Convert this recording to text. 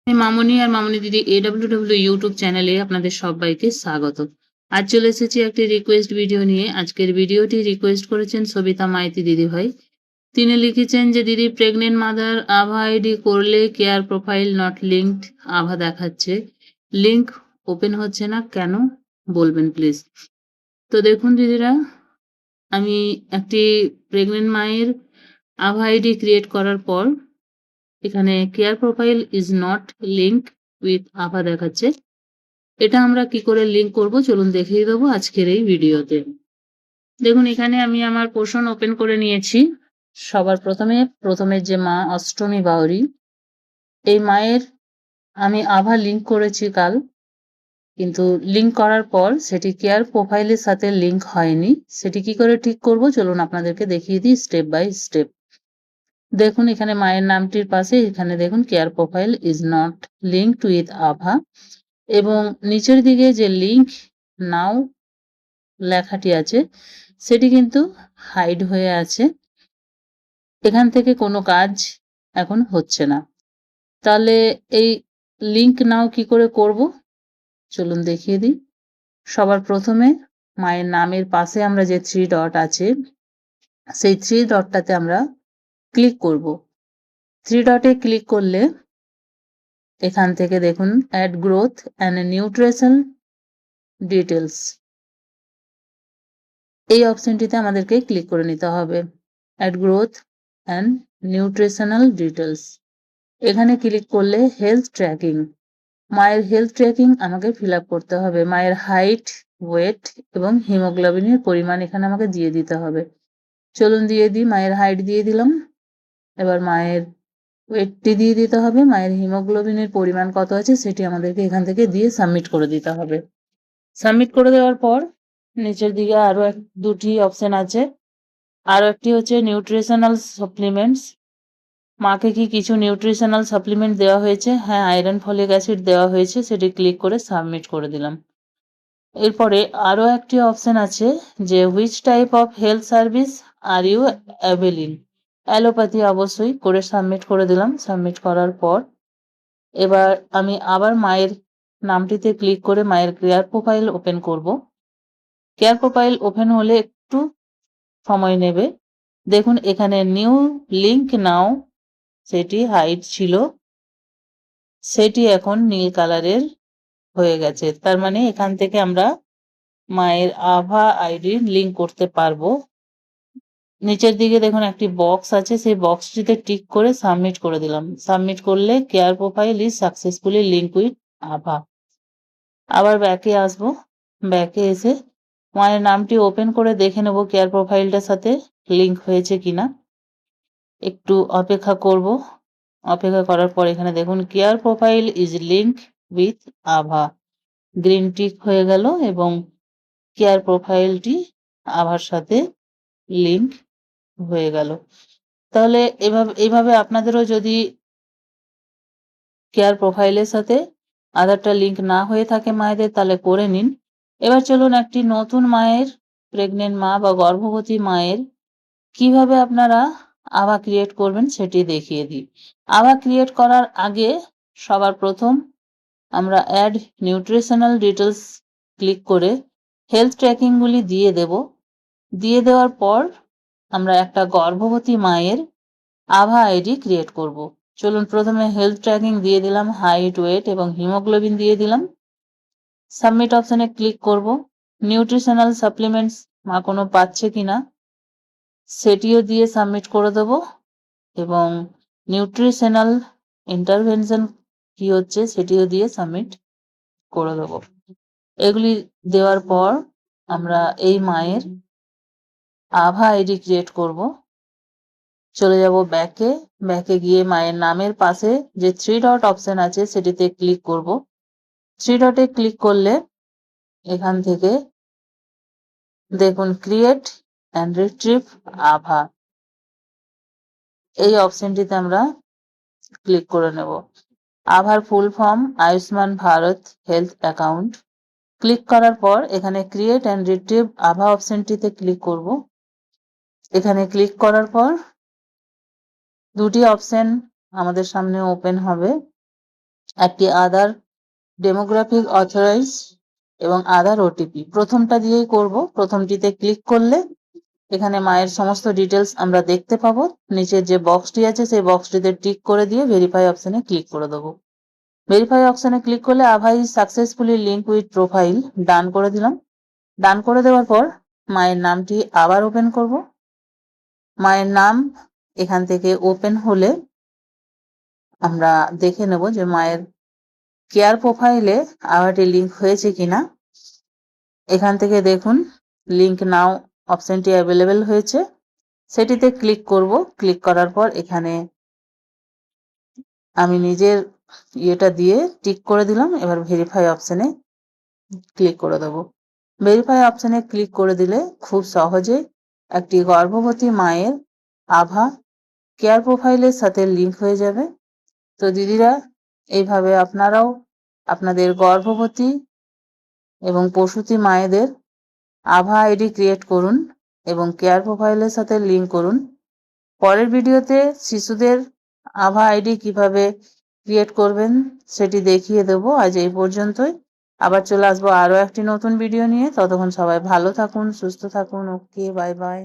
আমি মামনি আর মামনি দিদি AWW YouTube চ্যানেলে আপনাদের সবাইকে স্বাগত। আজ চলে এসেছি একটি রিকোয়েস্ট ভিডিও নিয়ে। আজকের ভিডিওটি রিকোয়েস্ট করেছেন সবিতা মাইতি দিদিভাই। তিনি লিখেছেন যে দিদি প্রেগনেন্ট মাদার আভা আইডি করলে কেয়ার প্রোফাইল নট লিঙ্কড আভা দেখাচ্ছে, লিঙ্ক ওপেন হচ্ছে না কেন বলবেন প্লিজ। তো দেখুন দিদিরা, আমি একটি প্রেগনেন্ট মায়ের আভা আইডি ক্রিয়েট করার পর এখানে care profile is not link with আভা দেখাচ্ছে। এটা আমরা কি করে লিঙ্ক করব চলুন দেখিয়ে দেবো আজকের এই ভিডিওতে। দেখুন এখানে আমি আমার পোর্শন ওপেন করে নিয়েছি। সবার প্রথমে যে মা অষ্টমী বাউরি, এই মায়ের আমি আভা লিঙ্ক করেছি কাল, কিন্তু লিঙ্ক করার পর সেটি কেয়ার প্রোফাইলের সাথে লিঙ্ক হয়নি। সেটি কি করে ঠিক করব চলুন আপনাদেরকে দেখিয়ে দিই স্টেপ বাই স্টেপ। দেখুন এখানে মায়ের নামটির পাশে এখানে দেখুন care profile is not linked with আভা, এবং নিচের দিকে যে লিঙ্ক নাও লেখাটি আছে সেটি কিন্তু হাইড হয়ে আছে। এখান থেকে কোনো কাজ এখন হচ্ছে না। তাহলে এই লিঙ্ক নাও কি করে করব চলুন দেখিয়ে দিই। সবার প্রথমে মায়ের নামের পাশে আমরা যে 3 ডট আছে সেই 3 ডটটাতে আমরা ক্লিক করব। 3 ডটে ক্লিক করলে এখান থেকে দেখুন add growth and nutrition details, এই অপশনটিতে আমাদেরকে ক্লিক করে নিতে হবে। Add growth and nutritional details, এখানে ক্লিক করলে হেলথ ট্র্যাকিং, মায়ের হেলথ ট্র্যাকিং আমাকে ফিল আপ করতে হবে। মায়ের হাইট, ওয়েট এবং হিমোগ্লোবিনের পরিমাণ এখানে আমাকে দিয়ে দিতে হবে। চলুন দিয়ে দিই। মায়ের হাইট দিয়ে দিলাম, এবার মায়ের ওয়েটটি দিয়ে দিতে হবে, মায়ের হিমোগ্লোবিনের পরিমাণ কত আছে সেটি আমাদেরকে এখান থেকে দিয়ে সাবমিট করে দিতে হবে। সাবমিট করে দেওয়ার পর নিচের দিকে আরো দুটি অপশন আছে। আরো একটি হচ্ছে নিউট্রিশনাল সাপ্লিমেন্টস, মাকে কি কিছু নিউট্রিশনাল সাপ্লিমেন্ট দেওয়া হয়েছে? হ্যাঁ, আয়রন ফলিক অ্যাসিড দেওয়া হয়েছে, সেটি ক্লিক করে সাবমিট করে দিলাম। এরপরে আরো একটি অপশন আছে যে which type of health service are you availing, allopathy অবশ্যই, করে সাবমিট করে দিলাম। সাবমিট করার পর এবার আমি আবার মায়ের নামটিতে ক্লিক করে মায়ের কেয়ার প্রোফাইল ওপেন করব। কেয়ার প্রোফাইল ওপেন হলে একটু সময় নেবে। দেখুন এখানে নিউ লিঙ্ক নাও, সেটি হাইড ছিল, সেটি এখন নীল কালারের হয়ে গেছে। তার মানে এখান থেকে আমরা মায়ের আভা আইডি লিঙ্ক করতে পারবো। নিচের দিকে দেখুন একটি বক্স আছে, সেই বক্সটিতে টিক করে সাবমিট করে দিলাম। সাবমিট করলে care profile is successfully link with আভা। আবার ব্যাকে আসবো। ব্যাকে এসে মায়ের নামটি ওপেন করে দেখে নেব কেয়ার প্রোফাইলটার সাথে লিঙ্ক হয়েছে কিনা। একটু অপেক্ষা করব। অপেক্ষা করার পর এখানে দেখুন care profile is link with আভা, গ্রিন টিক হয়ে গেল এবং কেয়ার প্রোফাইলটি আভার সাথে লিঙ্ক হয়ে গেল। তাহলে এইভাবে আপনাদেরও যদি কেয়ার প্রোফাইলের সাথে আধারটা লিঙ্ক না হয়ে থাকে মায়েদের, তাহলে করে নিন। এবার চলুন একটি নতুন মায়ের, প্রেগনেন্ট মা বা গর্ভবতী মায়ের কিভাবে আপনারা আভা ক্রিয়েট করবেন সেটি দেখিয়ে দিই। আভা ক্রিয়েট করার আগে সবার প্রথম আমরা অ্যাড নিউট্রিশনাল ডিটেলস ক্লিক করে হেলথ ট্র্যাকিংগুলি দিয়ে দেব। দিয়ে দেওয়ার পর আমরা একটা গর্ভবতী মায়ের আভা আইডি ক্রিয়েট করব। চলুন প্রথমে হেলথ ট্র্যাকিং দিয়ে দিলাম, হাইট, ওয়েট এবং হিমোগ্লোবিন দিয়ে দিলাম। সাবমিট অপশনে ক্লিক করব। নিউট্রিশনাল সাপ্লিমেন্টস মা কোনো পাচ্ছে কিনা সেটিও দিয়ে সাবমিট করে দেব, এবং নিউট্রিশনাল ইন্টারভেনশন কি হচ্ছে সেটিও দিয়ে সাবমিট করে দেব। এগুলি দেওয়ার পর আমরা এই মায়ের আভা আইডি ক্রিয়েট করব। চলে যাব ব্যাকে। ব্যাকে গিয়ে মায়ের নামের পাশে যে 3 ডট অপশন আছে সেটিতে ক্লিক করব। 3 ডটে ক্লিক করলে এখান থেকে দেখুন ক্রিয়েট অ্যান্ড রিট্রিভ আভা, এই অপশনটিতে আমরা ক্লিক করে নেব। আভার full form Ayushman Bharat health account. Click করার পর এখানে ক্রিয়েট অ্যান্ড রিট্রিভ আভা অপশনটিতে ক্লিক করব। এখানে ক্লিক করার পর দুটি অপশন আমাদের সামনে ওপেন হবে। একটি আধার ডেমোগ্রাফিক অথরাইজ এবং আধার ওটিপি। প্রথমটা দিয়েই করব। প্রথমটিতে ক্লিক করলে এখানে মায়ের সমস্ত ডিটেলস আমরা দেখতে পাবো। নিচের যে বক্সটি আছে সেই বক্সটিতে টিক করে দিয়ে ভেরিফাই অপশনে ক্লিক করে দেবো। ভেরিফাই অপশনে ক্লিক করলে আভা is successfully link with profile, done করে দিলাম। ডান করে দেওয়ার পর মায়ের নামটি আবার ওপেন করব। মায়ের নাম এখান থেকে ওপেন হলে আমরা দেখে নেব যে মায়ের কেয়ার প্রোফাইলে আভাটি লিঙ্ক হয়েছে কিনা। এখান থেকে দেখুন লিঙ্ক নাও অপশনটি অ্যাভেলেবেল হয়েছে, সেটিতে ক্লিক করব। ক্লিক করার পর এখানে আমি নিজের ইয়েটা দিয়ে টিক করে দিলাম। এবার ভেরিফাই অপশনে ক্লিক করে দেব। ভেরিফাই অপশনে ক্লিক করে দিলে খুব সহজে একটি গর্ভবতী মায়ের আভা কেয়ার প্রোফাইলের সাথে লিঙ্ক হয়ে যাবে। তো দিদিরা, এইভাবে আপনারাও আপনাদের গর্ভবতী এবং প্রসূতি মায়েদের আভা আইডি ক্রিয়েট করুন এবং কেয়ার প্রোফাইলের সাথে লিঙ্ক করুন। পরের ভিডিওতে শিশুদের আভা আইডি কিভাবে ক্রিয়েট করবেন সেটি দেখিয়ে দেব। আজ এই পর্যন্তই। আবার চলে আসবো আরও একটি নতুন ভিডিও নিয়ে। ততক্ষণ সবাই ভালো থাকুন, সুস্থ থাকুন। ওকে, বাই বাই।